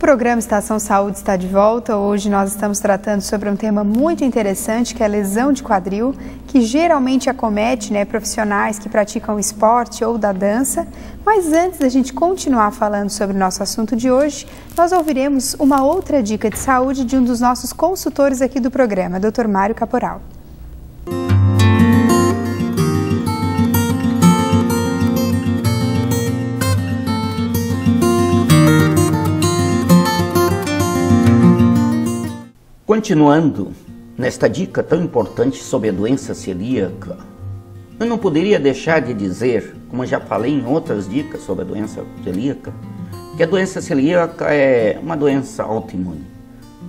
programa Estação Saúde está de volta. Hoje nós estamos tratando sobre um tema muito interessante, que é a lesão de quadril, que geralmente acomete profissionais que praticam esporte ou da dança. Mas antes da gente continuar falando sobre o nosso assunto de hoje, nós ouviremos uma outra dica de saúde de um dos nossos consultores aqui do programa, Dr. Mário Caporal. Continuando nesta dica tão importante sobre a doença celíaca, eu não poderia deixar de dizer, como eu já falei em outras dicas sobre a doença celíaca, que a doença celíaca é uma doença autoimune,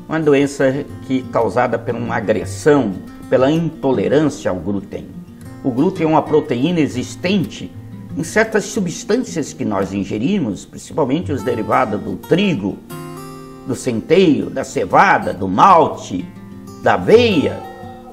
uma doença causada por uma agressão, pela intolerância ao glúten. O glúten é uma proteína existente em certas substâncias que nós ingerimos, principalmente os derivados do trigo, do centeio, da cevada, do malte, da aveia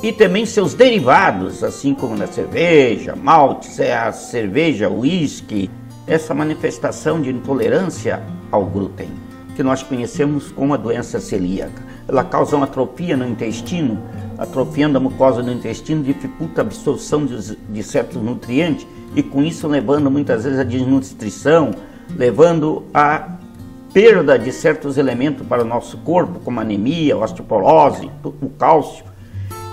e também seus derivados, assim como na cerveja, malte, a cerveja, o uísque, essa manifestação de intolerância ao glúten, que nós conhecemos como a doença celíaca. Ela causa uma atrofia no intestino, atrofiando a mucosa do intestino, dificulta a absorção de certos nutrientes e com isso levando muitas vezes a desnutrição, levando a perda de certos elementos para o nosso corpo, como anemia, osteoporose, o cálcio.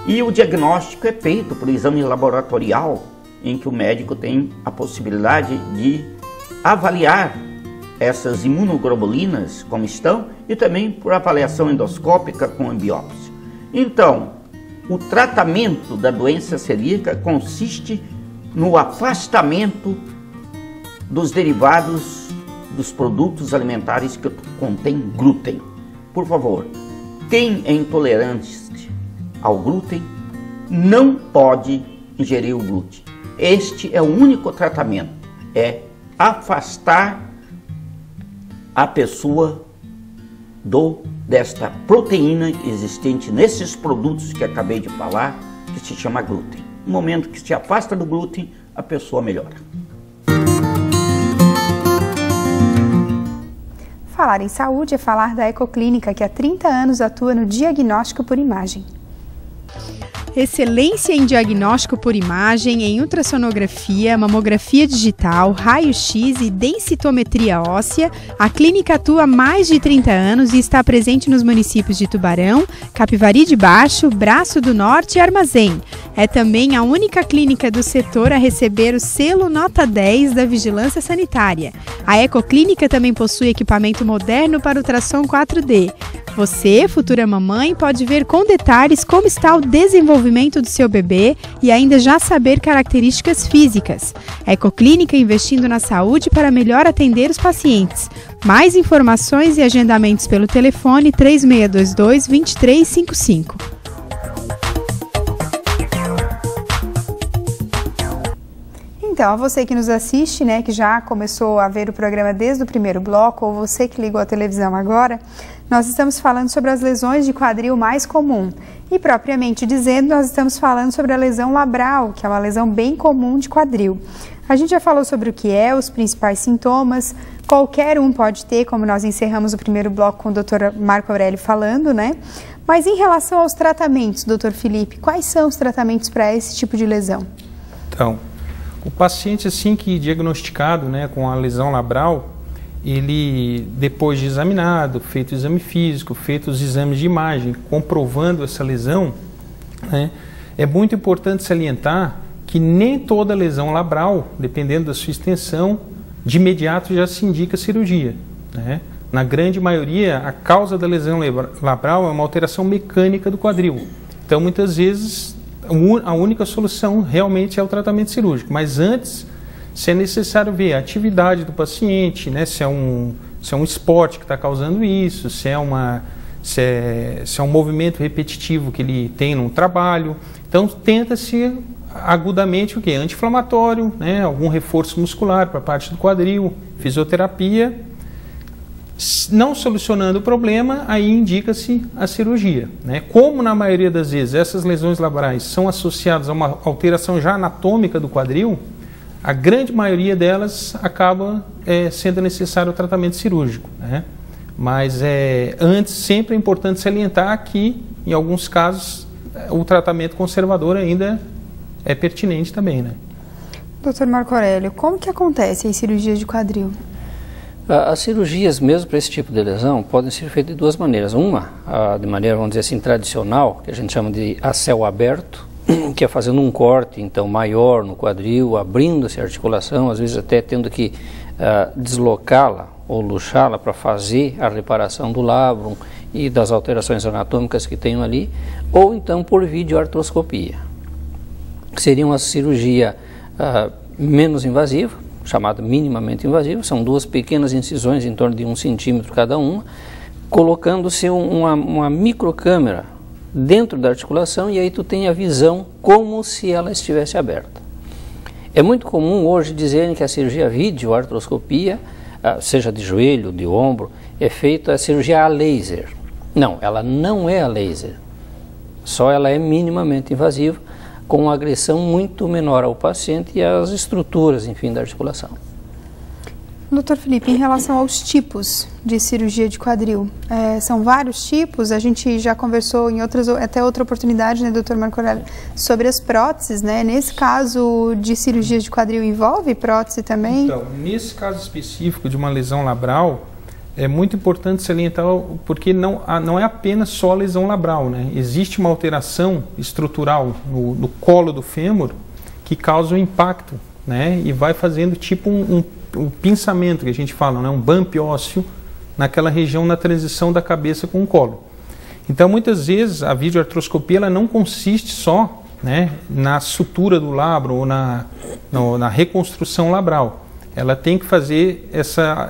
E o diagnóstico é feito por exame laboratorial, em que o médico tem a possibilidade de avaliar essas imunoglobulinas como estão e também por avaliação endoscópica com a biópsia. Então, o tratamento da doença celíaca consiste no afastamento dos derivados dos produtos alimentares que contêm glúten. Por favor, quem é intolerante ao glúten não pode ingerir o glúten. Este é o único tratamento, é afastar a pessoa desta proteína existente nesses produtos que acabei de falar, que se chama glúten. No momento que se afasta do glúten, a pessoa melhora. Falar em saúde é falar da Ecoclínica, que há 30 anos atua no diagnóstico por imagem. Excelência em diagnóstico por imagem, em ultrassonografia, mamografia digital, raio-x e densitometria óssea, a clínica atua há mais de 30 anos e está presente nos municípios de Tubarão, Capivari de Baixo, Braço do Norte e Armazém. É também a única clínica do setor a receber o selo Nota 10 da Vigilância Sanitária. A Ecoclínica também possui equipamento moderno para ultrassom 4D. Você, futura mamãe, pode ver com detalhes como está o desenvolvimento do seu bebê e ainda já saber características físicas. A Ecoclínica investindo na saúde para melhor atender os pacientes. Mais informações e agendamentos pelo telefone 3622-2355. Então, a você que nos assiste, que já começou a ver o programa desde o primeiro bloco, ou você que ligou a televisão agora, nós estamos falando sobre as lesões de quadril mais comum. E, propriamente dizendo, nós estamos falando sobre a lesão labral, que é uma lesão bem comum de quadril. A gente já falou sobre o que é, os principais sintomas, qualquer um pode ter, como nós encerramos o primeiro bloco com o Dr. Marco Aurélio falando, Mas em relação aos tratamentos, Dr. Felipe, quais são os tratamentos para esse tipo de lesão? Então, o paciente assim que diagnosticado com a lesão labral, ele depois de examinado, feito o exame físico, feito os exames de imagem, comprovando essa lesão, é muito importante salientar que nem toda lesão labral, dependendo da sua extensão, de imediato já se indica cirurgia. Na grande maioria, a causa da lesão labral é uma alteração mecânica do quadril. Então, muitas vezes, a única solução realmente é o tratamento cirúrgico, mas antes, se é necessário ver a atividade do paciente, se é um esporte que está causando isso, se é um movimento repetitivo que ele tem no trabalho. Então, tenta-se agudamente o quê? Anti-inflamatório, algum reforço muscular para a parte do quadril, fisioterapia. Não solucionando o problema, aí indica-se a cirurgia. Como na maioria das vezes essas lesões labrais são associadas a uma alteração já anatômica do quadril, a grande maioria delas acaba sendo necessário o tratamento cirúrgico. Mas antes sempre é importante salientar que, em alguns casos, o tratamento conservador ainda é pertinente também, né? Dr. Marco Aurélio, como que acontece as cirurgias de quadril? As cirurgias, mesmo para esse tipo de lesão, podem ser feitas de duas maneiras. Uma, de maneira, vamos dizer assim, tradicional, que a gente chama de a céu aberto, que é fazendo um corte, então, maior no quadril, abrindo-se a articulação, às vezes até tendo que deslocá-la ou luxá-la para fazer a reparação do labrum e das alterações anatômicas que tenham ali, ou então por videoartroscopia. Seria uma cirurgia menos invasiva, chamada minimamente invasiva, são duas pequenas incisões em torno de 1 centímetro cada uma, colocando-se uma microcâmera dentro da articulação e aí tu tem a visão como se ela estivesse aberta. É muito comum hoje dizerem que a cirurgia videoartroscopia, seja de joelho, de ombro, é feita a cirurgia a laser. Não, ela não é a laser, só ela é minimamente invasiva, com uma agressão muito menor ao paciente e às estruturas, enfim, da articulação. Dr. Felipe, em relação aos tipos de cirurgia de quadril, são vários tipos, a gente já conversou em até outra oportunidade, né, Dr. Marco Aurélio, sobre as próteses, né? Nesse caso de cirurgia de quadril envolve prótese também? Então, nesse caso específico de uma lesão labral, é muito importante salientar, porque não é apenas só lesão labral, né? Existe uma alteração estrutural no colo do fêmur que causa um impacto, né? E vai fazendo tipo um pinçamento, que a gente fala, né? Um bump ósseo naquela região na transição da cabeça com o colo. Então, muitas vezes, a videoartroscopia ela não consiste só, né, na sutura do labro ou na reconstrução labral. Ela tem que fazer essa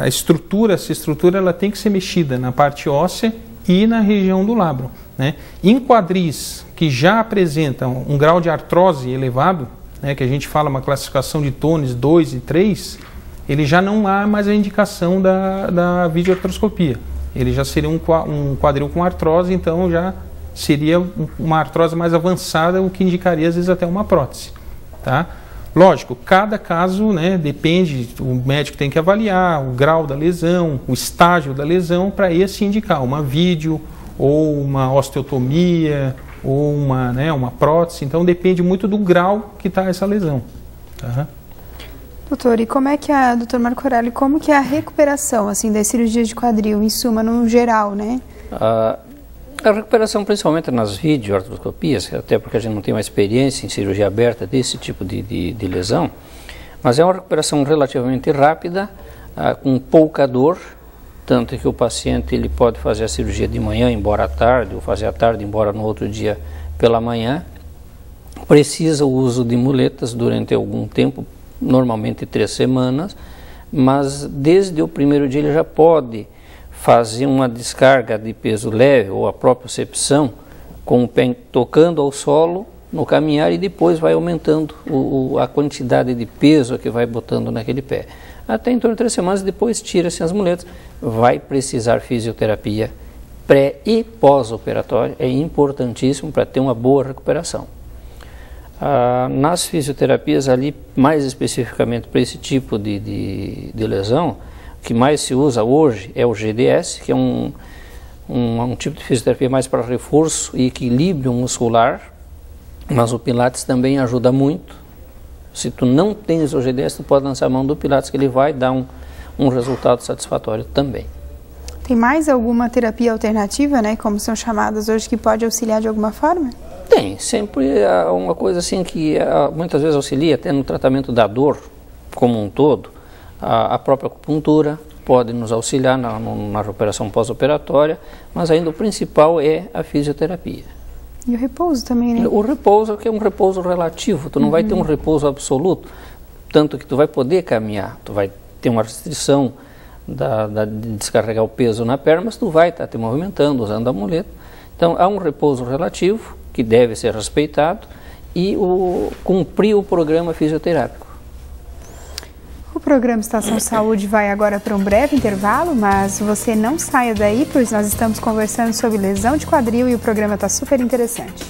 estrutura ela tem que ser mexida na parte óssea e na região do labro, né? Em quadris que já apresentam um grau de artrose elevado, né, que a gente fala uma classificação de Tones 2 e 3, ele já não há mais a indicação da videoartroscopia. Ele já seria um quadril com artrose, então já seria uma artrose mais avançada, o que indicaria às vezes até uma prótese, tá? Lógico, cada caso, né, depende, o médico tem que avaliar o grau da lesão, o estágio da lesão, para esse indicar uma vídeo ou uma osteotomia ou uma prótese. Então depende muito do grau que está essa lesão. Tá? Doutor, e como é que doutor Marco Aurélio, como que é a recuperação assim, das cirurgias de quadril, em suma, no geral, né? A recuperação, principalmente nas videoartroscopias, até porque a gente não tem uma experiência em cirurgia aberta desse tipo de lesão, mas é uma recuperação relativamente rápida, com pouca dor, tanto que o paciente ele pode fazer a cirurgia de manhã, embora à tarde, ou fazer à tarde, embora no outro dia pela manhã. Precisa o uso de muletas durante algum tempo, normalmente 3 semanas, mas desde o primeiro dia ele já pode fazer uma descarga de peso leve ou a propriocepção com o pé tocando ao solo no caminhar e depois vai aumentando a quantidade de peso que vai botando naquele pé. Até em torno de 3 semanas, depois tira-se as muletas. Vai precisar fisioterapia pré e pós-operatória, é importantíssimo para ter uma boa recuperação. Nas fisioterapias ali, mais especificamente para esse tipo de lesão, o que mais se usa hoje é o GDS, que é um tipo de fisioterapia mais para reforço e equilíbrio muscular, mas o Pilates também ajuda muito. Se tu não tens o GDS, tu pode lançar a mão do Pilates, que ele vai dar um resultado satisfatório também. Tem mais alguma terapia alternativa, né, como são chamadas hoje, que pode auxiliar de alguma forma? Tem, sempre uma coisa assim que muitas vezes auxilia até no tratamento da dor como um todo. A própria acupuntura pode nos auxiliar na recuperação pós-operatória, mas ainda o principal é a fisioterapia. E o repouso também, né? O repouso, que é um repouso relativo, tu não vai ter um repouso absoluto, tanto que tu vai poder caminhar, tu vai ter uma restrição de descarregar o peso na perna, mas tu vai estar te movimentando, usando a muleta. Então há um repouso relativo, que deve ser respeitado, e cumprir o programa fisioterápico. O programa Estação Saúde vai agora para um breve intervalo, mas você não saia daí, pois nós estamos conversando sobre lesão de quadril e o programa está super interessante.